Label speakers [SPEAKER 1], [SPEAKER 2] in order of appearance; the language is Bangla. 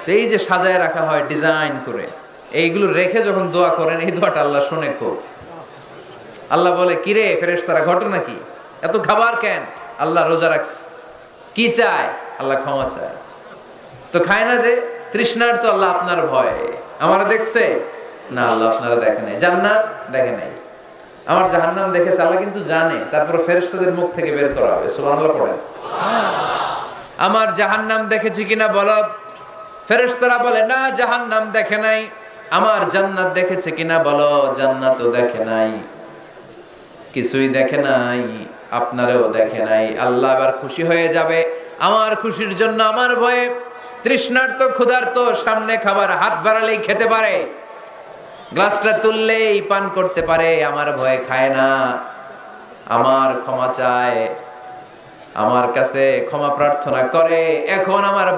[SPEAKER 1] তো এই যে সাজায় রাখা হয় ডিজাইন করে, এইগুলো রেখে যখন দোয়া করেন, এই দোয়াটা আল্লাহ শুনে খুব। আল্লাহ বলে, কিরে ফেরেশতারা, ঘটনা কি? এত খাবার কেন? আল্লাহ রোজা রাখছে। কি চায়? আল্লাহ ক্ষমা চায়। তো খায় না যে তৃষ্ণার, তো আল্লাহ আপনার ভয়। আমার দেখছে না, আল্লাহ আপনারা দেখে নাই। জান্নাত দেখে নাই, আমার জাহান্নাম দেখেছে আল্লাহ কিন্তু জানে। তারপর ফেরেশতাদের মুখ থেকে বের করা হবে। সুবহানাল্লাহ পড়েন। আমার জাহান্নাম দেখেছি কিনা বলো। ফেরেশতারা বলে, না জাহান্নাম দেখে নাই। আমার জান্নাত দেখেছে কিনা বলো। জান্নাতও দেখে নাই, কিছুই দেখে নাই, আপনারও দেখে নাই। আল্লাহ এবার খুশি হয়ে যাবে। আমার খুশির জন্য, আমার ভয়ে তৃষ্ণার্ত ক্ষুধার্ত সামনে খাবার হাত বাড়ালেই খেতে পারে, গ্লাসটা তুললেই পান করতে পারে, আমার ভয়ে খায় না। আমার ক্ষমা চায়, আমার কাছে ক্ষমা প্রার্থনা করে। এখন আমার